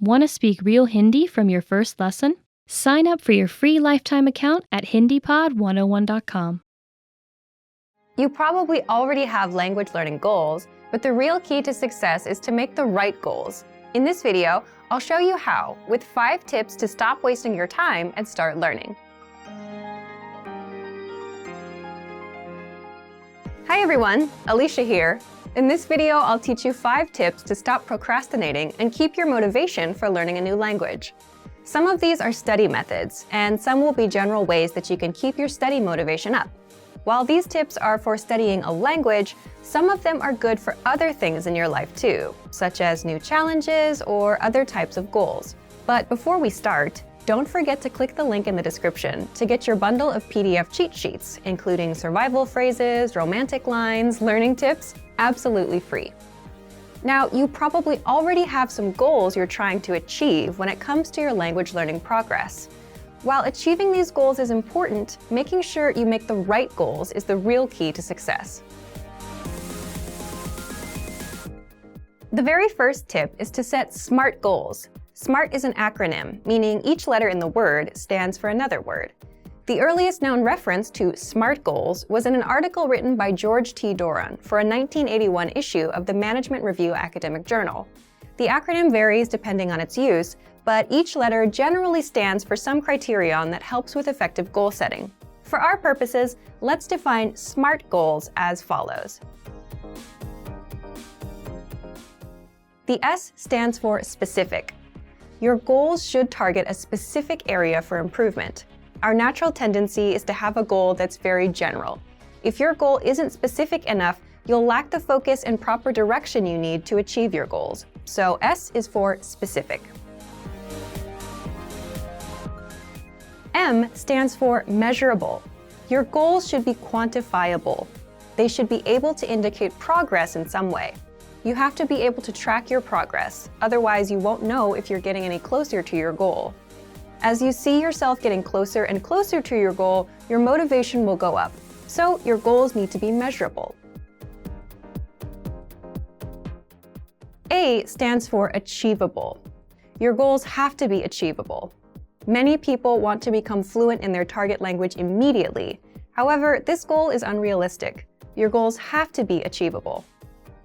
Want to speak real Hindi from your first lesson? Sign up for your free lifetime account at HindiPod101.com. You probably already have language learning goals, but the real key to success is to make the right goals. In this video, I'll show you how, with 5 tips to stop wasting your time and start learning. Hi everyone, Alicia here. In this video, I'll teach you 5 tips to stop procrastinating and keep your motivation for learning a new language. Some of these are study methods, and some will be general ways that you can keep your study motivation up. While these tips are for studying a language, some of them are good for other things in your life too, such as new challenges or other types of goals. But before we start, don't forget to click the link in the description to get your bundle of PDF cheat sheets, including survival phrases, romantic lines, learning tips, absolutely free. Now, you probably already have some goals you're trying to achieve when it comes to your language learning progress. While achieving these goals is important, making sure you make the right goals is the real key to success. The very first tip is to set SMART goals. SMART is an acronym, meaning each letter in the word stands for another word. The earliest known reference to SMART goals was in an article written by George T. Doran for a 1981 issue of the Management Review Academic Journal. The acronym varies depending on its use, but each letter generally stands for some criterion that helps with effective goal setting. For our purposes, let's define SMART goals as follows. The S stands for specific. Your goals should target a specific area for improvement. Our natural tendency is to have a goal that's very general. If your goal isn't specific enough, you'll lack the focus and proper direction you need to achieve your goals. So S is for specific. M stands for measurable. Your goals should be quantifiable. They should be able to indicate progress in some way. You have to be able to track your progress, otherwise you won't know if you're getting any closer to your goal. As you see yourself getting closer and closer to your goal, your motivation will go up. So your goals need to be measurable. A stands for achievable. Your goals have to be achievable. Many people want to become fluent in their target language immediately. However, this goal is unrealistic. Your goals have to be achievable.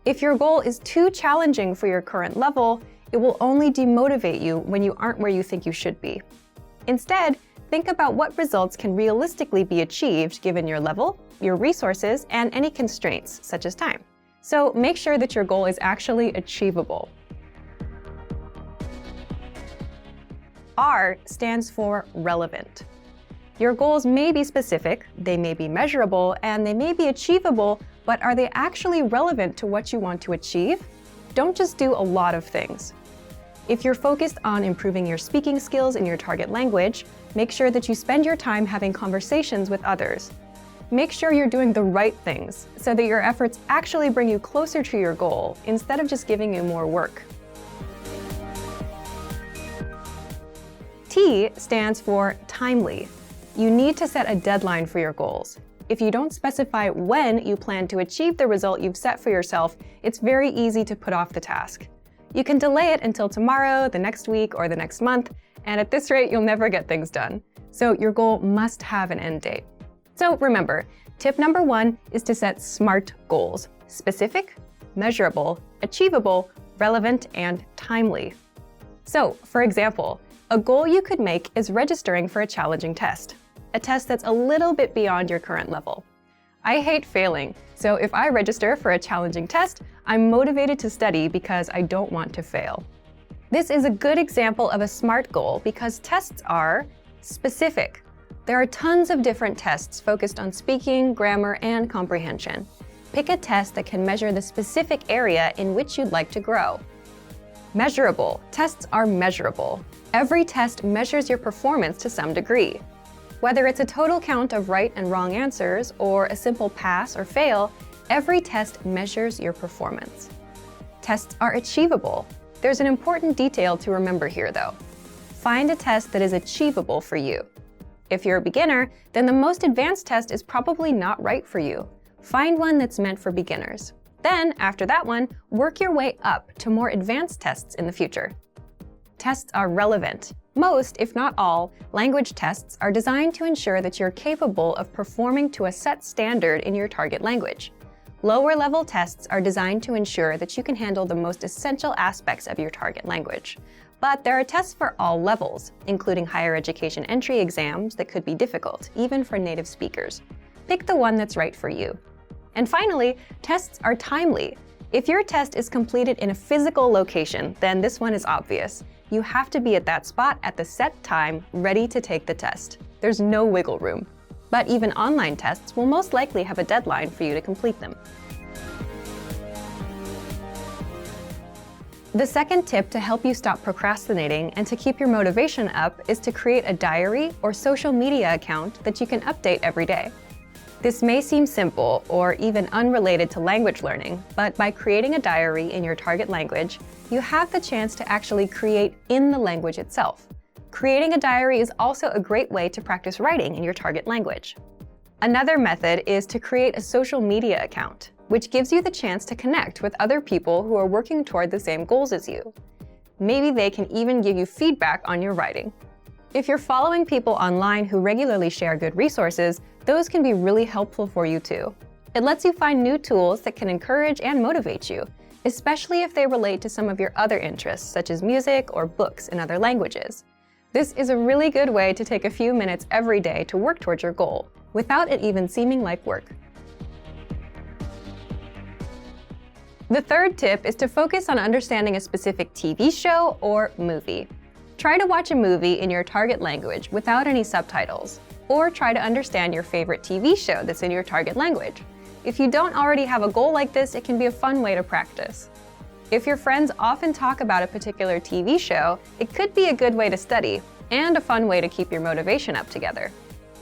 If your goal is too challenging for your current level, it will only demotivate you when you aren't where you think you should be. Instead, think about what results can realistically be achieved given your level, your resources, and any constraints, such as time. So make sure that your goal is actually achievable. R stands for relevant. Your goals may be specific, they may be measurable, and they may be achievable, but are they actually relevant to what you want to achieve? Don't just do a lot of things. If you're focused on improving your speaking skills in your target language, make sure that you spend your time having conversations with others. Make sure you're doing the right things so that your efforts actually bring you closer to your goal instead of just giving you more work. T stands for timely. You need to set a deadline for your goals. If you don't specify when you plan to achieve the result you've set for yourself, it's very easy to put off the task. You can delay it until tomorrow, the next week, or the next month, and at this rate, you'll never get things done. So your goal must have an end date. So remember, tip number 1 is to set SMART goals: specific, measurable, achievable, relevant, and timely. So, for example, a goal you could make is registering for a challenging test, a test that's a little bit beyond your current level. I hate failing, so if I register for a challenging test, I'm motivated to study because I don't want to fail. This is a good example of a SMART goal because tests are specific. There are tons of different tests focused on speaking, grammar, and comprehension. Pick a test that can measure the specific area in which you'd like to grow. Measurable. Tests are measurable. Every test measures your performance to some degree. Whether it's a total count of right and wrong answers or a simple pass or fail, every test measures your performance. Tests are achievable. There's an important detail to remember here, though. Find a test that is achievable for you. If you're a beginner, then the most advanced test is probably not right for you. Find one that's meant for beginners. Then, after that one, work your way up to more advanced tests in the future. Tests are relevant. Most, if not all, language tests are designed to ensure that you're capable of performing to a set standard in your target language. Lower-level tests are designed to ensure that you can handle the most essential aspects of your target language. But there are tests for all levels, including higher education entry exams that could be difficult, even for native speakers. Pick the one that's right for you. And finally, tests are timely. If your test is completed in a physical location, then this one is obvious. You have to be at that spot at the set time, ready to take the test. There's no wiggle room. But even online tests will most likely have a deadline for you to complete them. The second tip to help you stop procrastinating and to keep your motivation up is to create a diary or social media account that you can update every day. This may seem simple or even unrelated to language learning, but by creating a diary in your target language, you have the chance to actually create in the language itself. Creating a diary is also a great way to practice writing in your target language. Another method is to create a social media account, which gives you the chance to connect with other people who are working toward the same goals as you. Maybe they can even give you feedback on your writing. If you're following people online who regularly share good resources, those can be really helpful for you too. It lets you find new tools that can encourage and motivate you, especially if they relate to some of your other interests, such as music or books in other languages. This is a really good way to take a few minutes every day to work towards your goal, without it even seeming like work. The third tip is to focus on understanding a specific TV show or movie. Try to watch a movie in your target language without any subtitles, or try to understand your favorite TV show that's in your target language. If you don't already have a goal like this, it can be a fun way to practice. If your friends often talk about a particular TV show, it could be a good way to study, and a fun way to keep your motivation up together.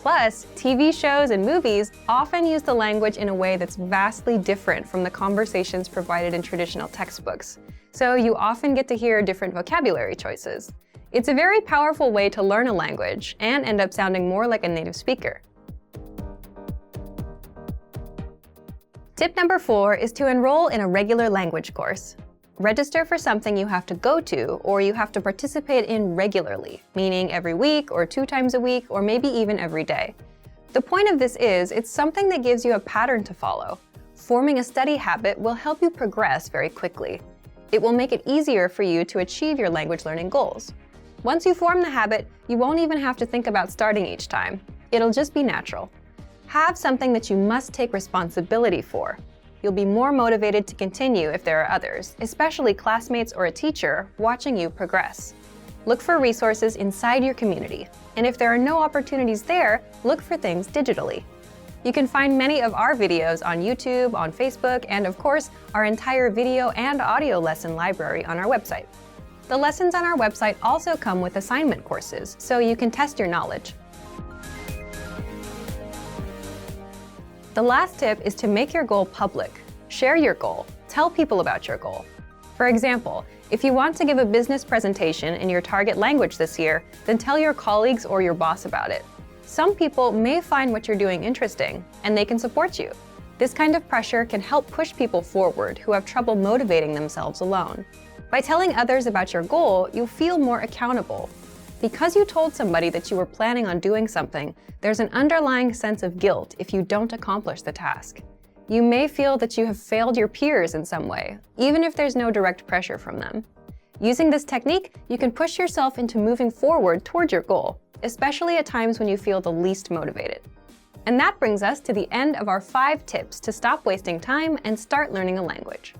Plus, TV shows and movies often use the language in a way that's vastly different from the conversations provided in traditional textbooks, so you often get to hear different vocabulary choices. It's a very powerful way to learn a language and end up sounding more like a native speaker. Tip number 4 is to enroll in a regular language course. Register for something you have to go to or you have to participate in regularly, meaning every week or 2 times a week or maybe even every day. The point of this is it's something that gives you a pattern to follow. Forming a study habit will help you progress very quickly. It will make it easier for you to achieve your language learning goals. Once you form the habit, you won't even have to think about starting each time. It'll just be natural. Have something that you must take responsibility for. You'll be more motivated to continue if there are others, especially classmates or a teacher, watching you progress. Look for resources inside your community, and if there are no opportunities there, look for things digitally. You can find many of our videos on YouTube, on Facebook, and of course, our entire video and audio lesson library on our website. The lessons on our website also come with assignment courses, so you can test your knowledge. The last tip is to make your goal public. Share your goal. Tell people about your goal. For example, if you want to give a business presentation in your target language this year, then tell your colleagues or your boss about it. Some people may find what you're doing interesting, and they can support you. This kind of pressure can help push people forward who have trouble motivating themselves alone. By telling others about your goal, you'll feel more accountable. Because you told somebody that you were planning on doing something, there's an underlying sense of guilt if you don't accomplish the task. You may feel that you have failed your peers in some way, even if there's no direct pressure from them. Using this technique, you can push yourself into moving forward toward your goal, especially at times when you feel the least motivated. And that brings us to the end of our 5 tips to stop wasting time and start learning a language.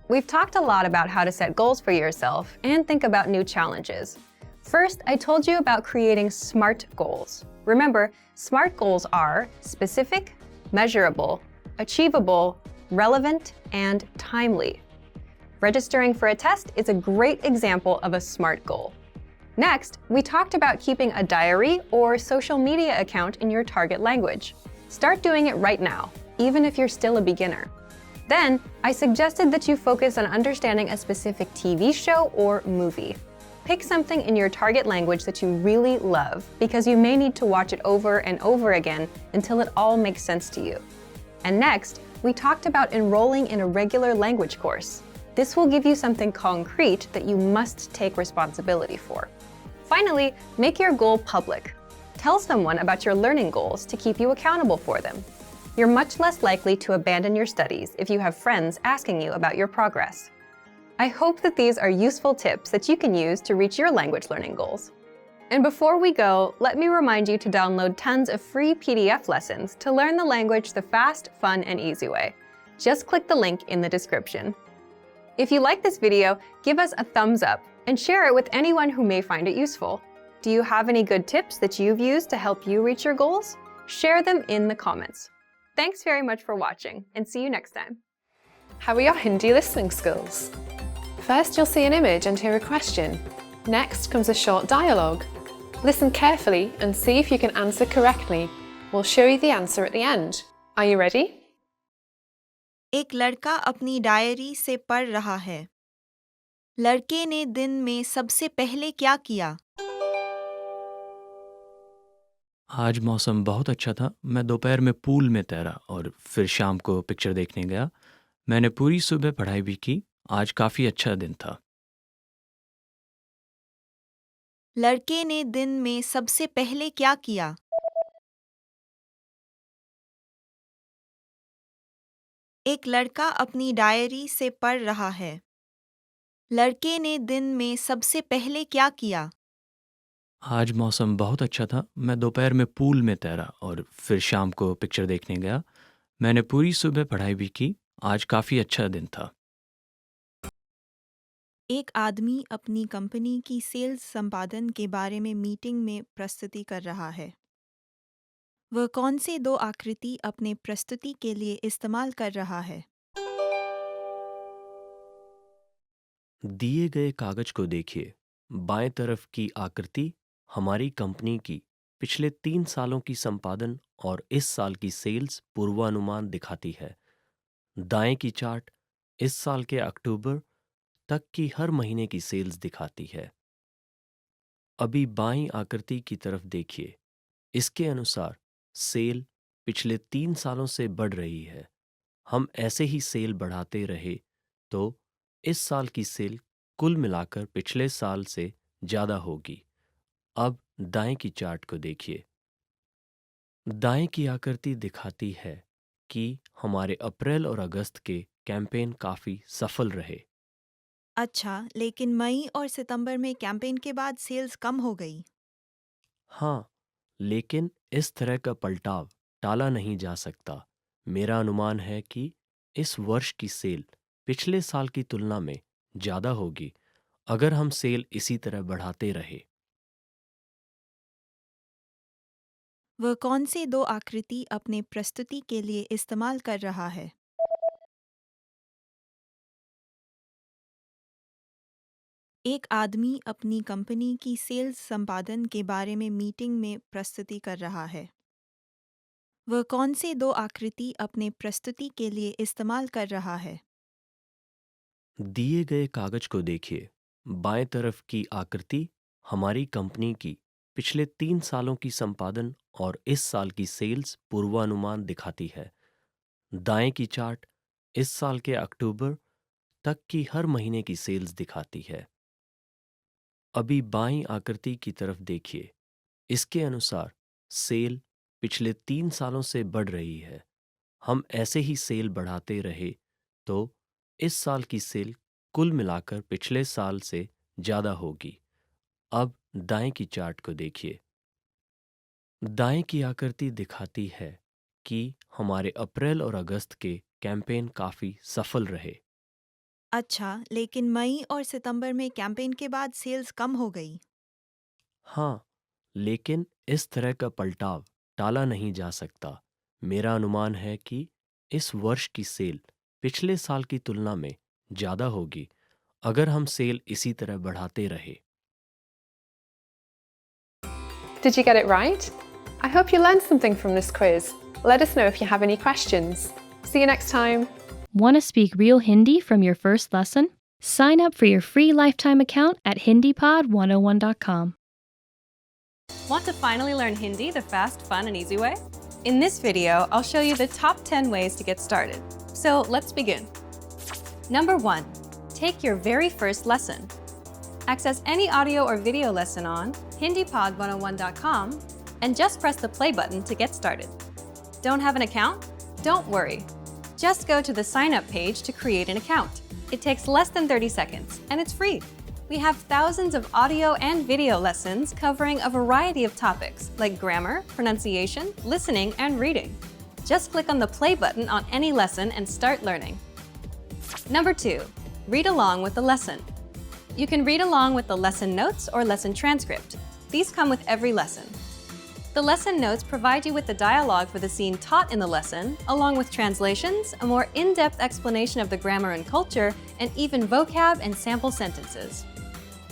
We've talked a lot about how to set goals for yourself and think about new challenges. First, I told you about creating SMART goals. Remember, SMART goals are specific, measurable, achievable, relevant, and timely. Registering for a test is a great example of a SMART goal. Next, we talked about keeping a diary or social media account in your target language. Start doing it right now, even if you're still a beginner. Then, I suggested that you focus on understanding a specific TV show or movie. Pick something in your target language that you really love, because you may need to watch it over and over again until it all makes sense to you. And next, we talked about enrolling in a regular language course. This will give you something concrete that you must take responsibility for. Finally, make your goal public. Tell someone about your learning goals to keep you accountable for them. You're much less likely to abandon your studies if you have friends asking you about your progress. I hope that these are useful tips that you can use to reach your language learning goals. And before we go, let me remind you to download tons of free PDF lessons to learn the language the fast, fun, and easy way. Just click the link in the description. If you like this video, give us a thumbs up and share it with anyone who may find it useful. Do you have any good tips that you've used to help you reach your goals? Share them in the comments. Thanks very much for watching, and see you next time. How are your Hindi listening skills? First, you'll see an image and hear a question. Next comes a short dialogue. Listen carefully and see if you can answer correctly. We'll show you the answer at the end. Are you ready? एक लड़का अपनी diary से पढ़ रहा है। लड़के ने दिन में सबसे पहले क्या किया? आज मौसम बहुत अच्छा था। मैं दोपहर में पूल में तैरा और फिर शाम को पिक्चर देखने गया। मैंने पूरी सुबह पढ़ाई भी की। आज काफ़ी अच्छा दिन था। लड़के ने दिन में सबसे पहले क्या किया? एक लड़का अपनी डायरी से पढ़ रहा है। लड़के ने दिन में सबसे पहले क्या किया? आज मौसम बहुत अच्छा था। मैं दोपहर में पूल में तैरा और फिर शाम को पिक्चर देखने गया। मैंने पूरी सुबह पढ़ाई भी की। आज काफ़ी अच्छा दिन था। एक आदमी अपनी कंपनी की सेल्स संपादन के बारे में मीटिंग में प्रस्तुति कर रहा है। वह कौन से दो आकृति अपने प्रस्तुति के लिए इस्तेमाल कर रहा है? दिए गए कागज को देखिए। बाएं तरफ की आकृति हमारी कंपनी की पिछले 3 सालों की संपादन और इस साल की सेल्स पूर्वानुमान दिखाती है। दाएं की चार्ट इस साल के अक्टूबर तक की हर महीने की सेल्स दिखाती है। अभी बाईं आकृति की तरफ देखिए। इसके अनुसार सेल पिछले 3 सालों से बढ़ रही है। हम ऐसे ही सेल बढ़ाते रहे तो इस साल की सेल कुल मिलाकर पिछले साल से ज़्यादा होगी। अब दाएं की चार्ट को देखिए। दाएं की आकृति दिखाती है कि हमारे अप्रैल और अगस्त के कैंपेन काफ़ी सफल रहे। अच्छा, लेकिन मई और सितंबर में कैंपेन के बाद सेल्स कम हो गई। हाँ, लेकिन इस तरह का पलटाव टाला नहीं जा सकता। मेरा अनुमान है कि इस वर्ष की सेल पिछले साल की तुलना में ज़्यादा होगी अगर हम सेल इसी तरह बढ़ाते रहे। वह कौन से दो आकृति अपने प्रस्तुति के लिए इस्तेमाल कर रहा है? एक आदमी अपनी कंपनी की सेल्स संपादन के बारे में मीटिंग में प्रस्तुति कर रहा है। वह कौन से दो आकृति अपने प्रस्तुति के लिए इस्तेमाल कर रहा है? दिए गए कागज को देखिए। बाएं तरफ की आकृति हमारी कंपनी की पिछले 3 सालों की संपादन और इस साल की सेल्स पूर्वानुमान दिखाती है। दाएं की चार्ट इस साल के अक्टूबर तक की हर महीने की सेल्स दिखाती है। अभी बाईं आकृति की तरफ देखिए। इसके अनुसार सेल पिछले 3 सालों से बढ़ रही है। हम ऐसे ही सेल बढ़ाते रहे तो इस साल की सेल कुल मिलाकर पिछले साल से ज़्यादा होगी। अब दाएं की चार्ट को देखिए। दाएं की आकृति दिखाती है कि हमारे अप्रैल और अगस्त के कैंपेन काफ़ी सफल रहे। अच्छा, लेकिन मई और सितंबर में कैंपेन के बाद सेल्स कम हो गई। हाँ, लेकिन इस तरह का पलटाव टाला नहीं जा सकता। मेरा अनुमान है कि इस वर्ष की सेल पिछले साल की तुलना में ज़्यादा होगी अगर हम सेल इसी तरह बढ़ाते रहे। Did you get it right? I hope you learned something from this quiz. Let us know if you have any questions. See you next time. Want to speak real Hindi from your first lesson? Sign up for your free lifetime account at HindiPod101.com. Want to finally learn Hindi the fast, fun, and easy way? In this video, I'll show you the top 10 ways to get started. So let's begin. Number 1. take your very first lesson. Access any audio or video lesson on HindiPod101.com and just press the play button to get started. Don't have an account? Don't worry. Just go to the sign up page to create an account. It takes less than 30 seconds and it's free. We have thousands of audio and video lessons covering a variety of topics like grammar, pronunciation, listening, and reading. Just click on the play button on any lesson and start learning. Number 2, read along with the lesson. You can read along with the lesson notes or lesson transcript. These come with every lesson. The lesson notes provide you with the dialogue for the scene taught in the lesson, along with translations, a more in-depth explanation of the grammar and culture, and even vocab and sample sentences.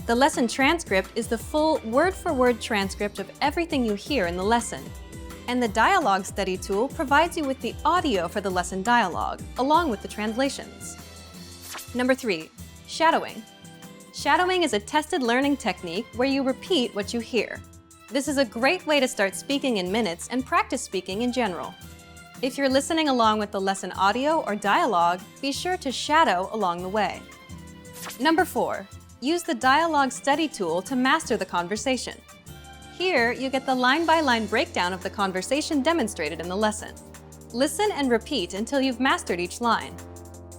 The lesson transcript is the full word-for-word transcript of everything you hear in the lesson. And the dialogue study tool provides you with the audio for the lesson dialogue, along with the translations. Number 3, shadowing. Shadowing is a tested learning technique where you repeat what you hear. This is a great way to start speaking in minutes and practice speaking in general. If you're listening along with the lesson audio or dialogue, be sure to shadow along the way. Number 4, use the dialogue study tool to master the conversation. Here, you get the line-by-line breakdown of the conversation demonstrated in the lesson. Listen and repeat until you've mastered each line.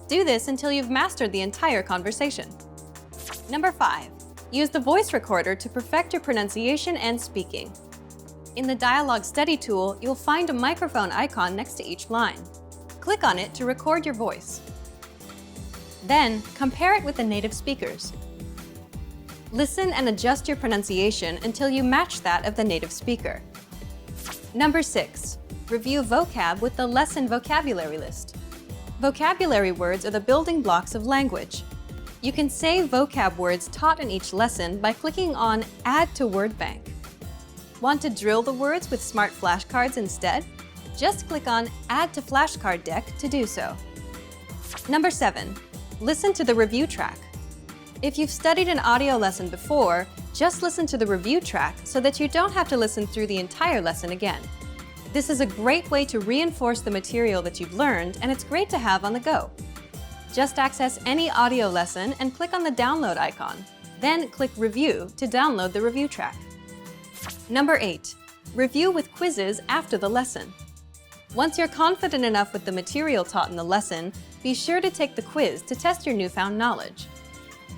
Do this until you've mastered the entire conversation. Number 5, use the voice recorder to perfect your pronunciation and speaking. In the dialogue study tool, you'll find a microphone icon next to each line. Click on it to record your voice. Then, compare it with the native speakers. Listen and adjust your pronunciation until you match that of the native speaker. Number 6, review vocab with the lesson vocabulary list. Vocabulary words are the building blocks of language. You can save vocab words taught in each lesson by clicking on Add to Word Bank. Want to drill the words with smart flashcards instead? Just click on Add to Flashcard Deck to do so. Number 7, listen to the review track. If you've studied an audio lesson before, just listen to the review track so that you don't have to listen through the entire lesson again. This is a great way to reinforce the material that you've learned, and it's great to have on the go. Just access any audio lesson and click on the download icon. Then click Review to download the review track. Number 8, review with quizzes after the lesson. Once you're confident enough with the material taught in the lesson, be sure to take the quiz to test your newfound knowledge.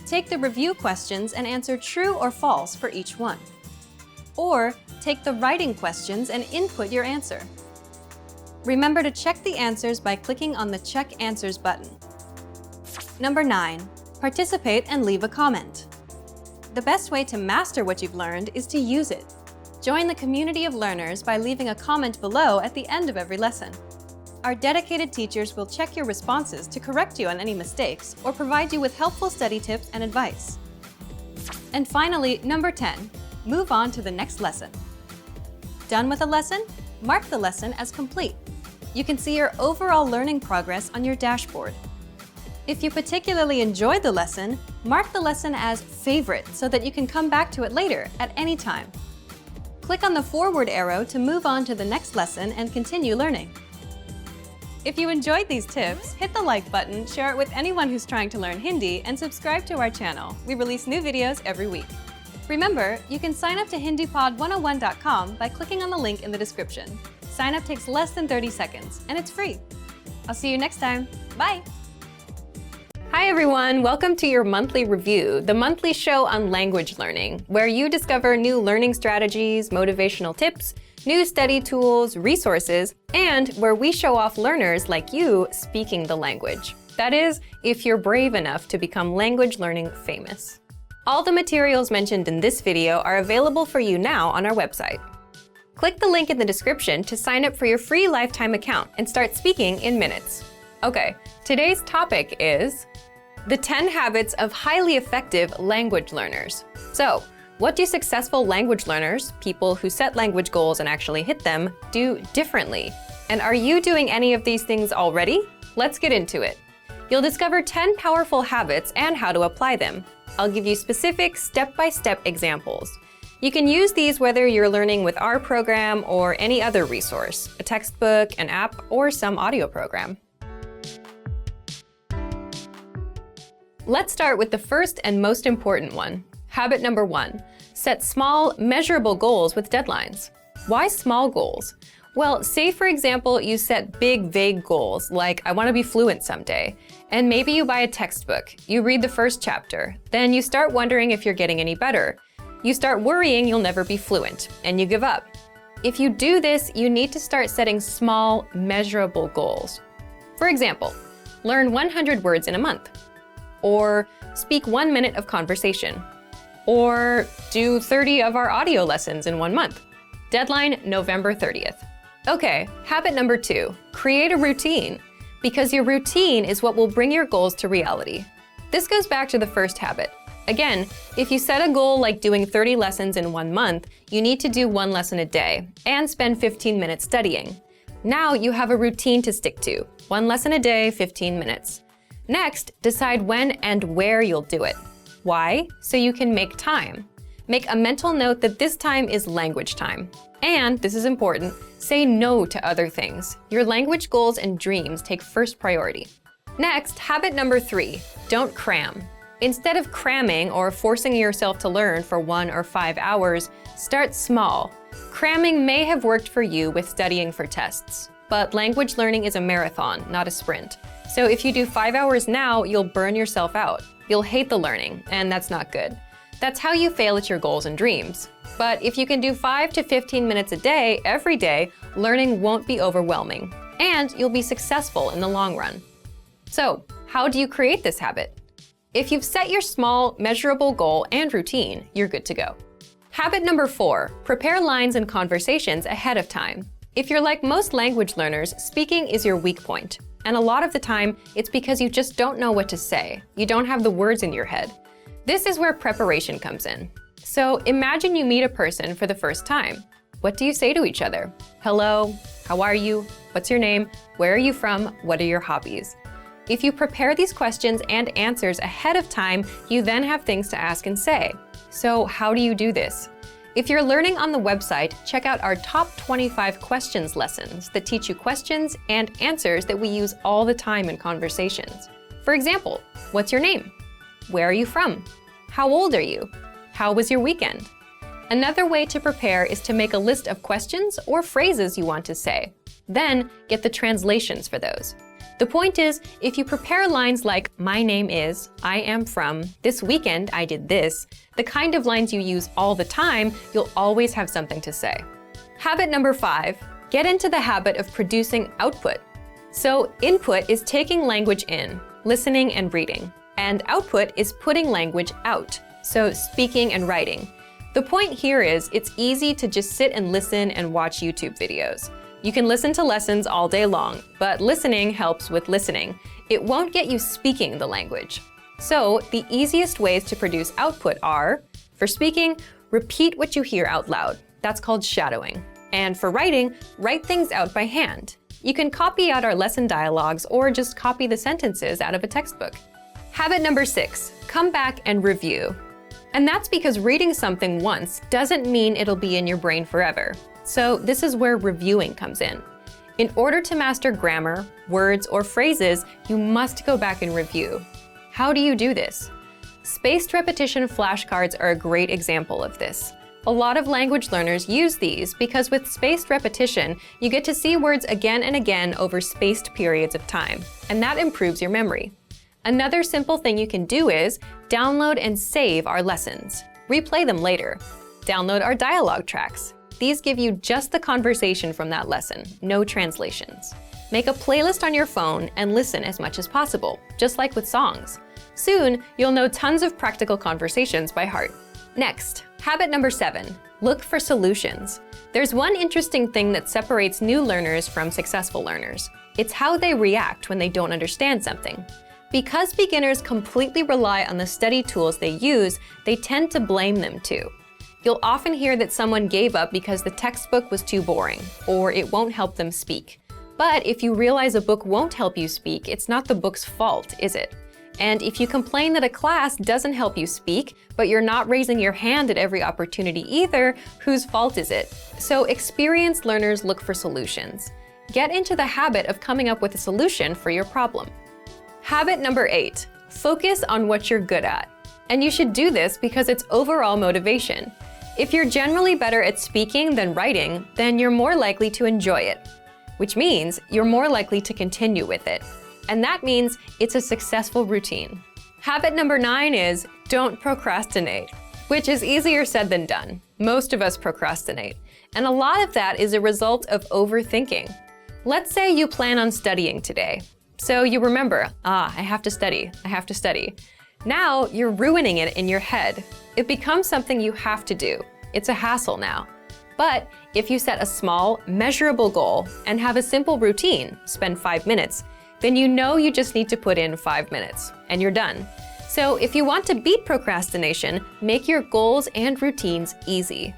Take the review questions and answer true or false for each one. Or take the writing questions and input your answer. Remember to check the answers by clicking on the Check Answers button. Number 9, participate and leave a comment. The best way to master what you've learned is to use it. Join the community of learners by leaving a comment below at the end of every lesson. Our dedicated teachers will check your responses to correct you on any mistakes or provide you with helpful study tips and advice. And finally, number 10, move on to the next lesson. Done with a lesson? Mark the lesson as complete. You can see your overall learning progress on your dashboard. If you particularly enjoyed the lesson, mark the lesson as favorite so that you can come back to it later at any time. Click on the forward arrow to move on to the next lesson and continue learning. If you enjoyed these tips, hit the like button, share it with anyone who's trying to learn Hindi, and subscribe to our channel. We release new videos every week. Remember, you can sign up to HindiPod101.com by clicking on the link in the description. Sign up takes less than 30 seconds, and it's free. I'll see you next time. Bye! Hi everyone, welcome to your monthly review, the monthly show on language learning, where you discover new learning strategies, motivational tips, new study tools, resources, and where we show off learners like you speaking the language. That is, if you're brave enough to become language learning famous. All the materials mentioned in this video are available for you now on our website. Click the link in the description to sign up for your free lifetime account and start speaking in minutes. Okay, today's topic is the 10 habits of highly effective language learners. So, what do successful language learners, people who set language goals and actually hit them, do differently? And are you doing any of these things already? Let's get into it. You'll discover 10 powerful habits and how to apply them. I'll give you specific step-by-step examples. You can use these whether you're learning with our program or any other resource, a textbook, an app, or some audio program. Let's start with the first and most important one. Habit number 1, set small, measurable goals with deadlines. Why small goals? Well, say for example, you set big, vague goals, like I want to be fluent someday, and maybe you buy a textbook, you read the first chapter, then you start wondering if you're getting any better. You start worrying you'll never be fluent, and you give up. If you do this, you need to start setting small, measurable goals. For example, learn 100 words in a month, or speak 1 minute of conversation, or do 30 of our audio lessons in 1 month. Deadline November 30th. Okay, habit number 2, create a routine, because your routine is what will bring your goals to reality. This goes back to the first habit. Again, if you set a goal like doing 30 lessons in 1 month, you need to do 1 lesson a day and spend 15 minutes studying. Now you have a routine to stick to, 1 lesson a day, 15 minutes. Next, decide when and where you'll do it. Why? So you can make time. Make a mental note that this time is language time. And, this is important, say no to other things. Your language goals and dreams take first priority. Next, habit number 3, don't cram. Instead of cramming or forcing yourself to learn for 1 or 5 hours, start small. Cramming may have worked for you with studying for tests, but language learning is a marathon, not a sprint. So if you do 5 hours now, you'll burn yourself out. You'll hate the learning, and that's not good. That's how you fail at your goals and dreams. But if you can do 5 to 15 minutes a day, every day, learning won't be overwhelming, and you'll be successful in the long run. So, how do you create this habit? If you've set your small, measurable goal and routine, you're good to go. Habit number 4, prepare lines and conversations ahead of time. If you're like most language learners, speaking is your weak point. And a lot of the time, it's because you just don't know what to say. You don't have the words in your head. This is where preparation comes in. So imagine you meet a person for the first time. What do you say to each other? Hello, how are you? What's your name? Where are you from? What are your hobbies? If you prepare these questions and answers ahead of time, you then have things to ask and say. So how do you do this? If you're learning on the website, check out our top 25 questions lessons that teach you questions and answers that we use all the time in conversations. For example, what's your name? Where are you from? How old are you? How was your weekend? Another way to prepare is to make a list of questions or phrases you want to say. Then get the translations for those. The point is, if you prepare lines like, my name is, I am from, this weekend I did this, the kind of lines you use all the time, you'll always have something to say. Habit number 5, get into the habit of producing output. So input is taking language in, listening and reading, and output is putting language out, so speaking and writing. The point here is, it's easy to just sit and listen and watch YouTube videos. You can listen to lessons all day long, but listening helps with listening. It won't get you speaking the language. So the easiest ways to produce output are, for speaking, repeat what you hear out loud. That's called shadowing. And for writing, write things out by hand. You can copy out our lesson dialogues or just copy the sentences out of a textbook. Habit number 6, come back and review. And that's because reading something once doesn't mean it'll be in your brain forever. So this is where reviewing comes in. In order to master grammar, words, or phrases, you must go back and review. How do you do this? Spaced repetition flashcards are a great example of this. A lot of language learners use these because with spaced repetition, you get to see words again and again over spaced periods of time, and that improves your memory. Another simple thing you can do is download and save our lessons. Replay them later. Download our dialogue tracks. These give you just the conversation from that lesson, no translations. Make a playlist on your phone and listen as much as possible, just like with songs. Soon, you'll know tons of practical conversations by heart. Next, habit number 7, look for solutions. There's one interesting thing that separates new learners from successful learners. It's how they react when they don't understand something. Because beginners completely rely on the study tools they use, they tend to blame them too. You'll often hear that someone gave up because the textbook was too boring, or it won't help them speak. But if you realize a book won't help you speak, it's not the book's fault, is it? And if you complain that a class doesn't help you speak, but you're not raising your hand at every opportunity either, whose fault is it? So experienced learners look for solutions. Get into the habit of coming up with a solution for your problem. Habit number 8, Focus on what you're good at. And you should do this because it's overall motivation. If you're generally better at speaking than writing, then you're more likely to enjoy it, which means you're more likely to continue with it. And that means it's a successful routine. Habit number 9 is don't procrastinate, which is easier said than done. Most of us procrastinate, and a lot of that is a result of overthinking. Let's say you plan on studying today. So you remember, I have to study. Now you're ruining it in your head. It becomes something you have to do. It's a hassle now. But if you set a small, measurable goal and have a simple routine, spend 5 minutes, then you know you just need to put in 5 minutes and you're done. So if you want to beat procrastination, make your goals and routines easy.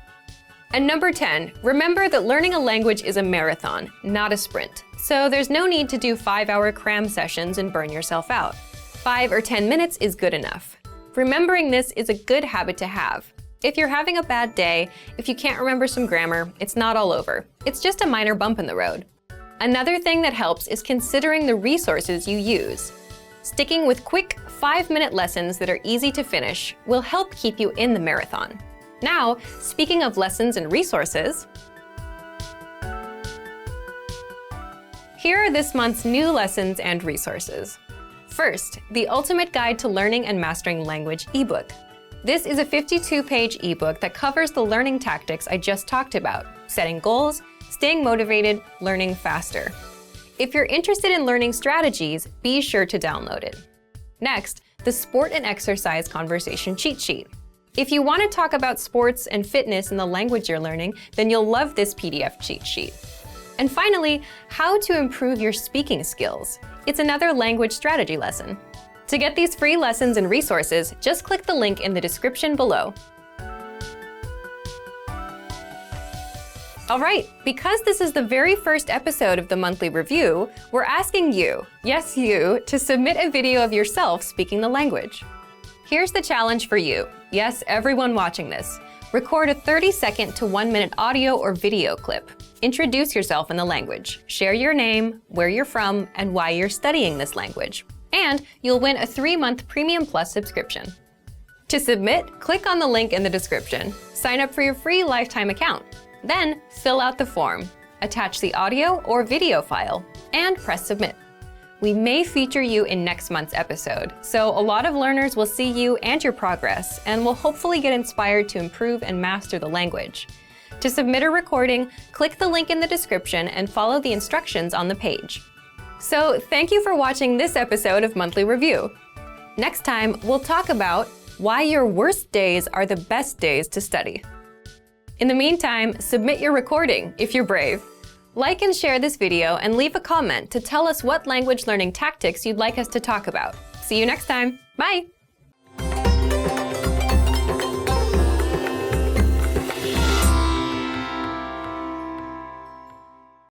And number 10, remember that learning a language is a marathon, not a sprint. So there's no need to do 5-hour cram sessions and burn yourself out. 5 or 10 minutes is good enough. Remembering this is a good habit to have. If you're having a bad day, if you can't remember some grammar, it's not all over. It's just a minor bump in the road. Another thing that helps is considering the resources you use. Sticking with quick 5-minute lessons that are easy to finish will help keep you in the marathon. Now, speaking of lessons and resources, here are this month's new lessons and resources. First, the Ultimate Guide to Learning and Mastering Language ebook. This is a 52-page ebook that covers the learning tactics I just talked about: setting goals, staying motivated, learning faster. If you're interested in learning strategies, be sure to download it. Next, the Sport and Exercise Conversation Cheat Sheet. If you want to talk about sports and fitness in the language you're learning, then you'll love this PDF cheat sheet. And finally, How to Improve Your Speaking Skills. It's another language strategy lesson. To get these free lessons and resources, just click the link in the description below. All right, because this is the very first episode of the monthly review, we're asking you, yes you, to submit a video of yourself speaking the language. Here's the challenge for you. Yes, everyone watching this. Record a 30-second to 1-minute audio or video clip. Introduce yourself in the language. Share your name, where you're from, and why you're studying this language. And you'll win a 3-month Premium Plus subscription. To submit, click on the link in the description. Sign up for your free lifetime account. Then fill out the form, attach the audio or video file, and press submit. We may feature you in next month's episode, so a lot of learners will see you and your progress and will hopefully get inspired to improve and master the language. To submit a recording, click the link in the description and follow the instructions on the page. So thank you for watching this episode of Monthly Review. Next time, we'll talk about why your worst days are the best days to study. In the meantime, submit your recording if you're brave. Like and share this video and leave a comment to tell us what language learning tactics you'd like us to talk about. See you next time. Bye!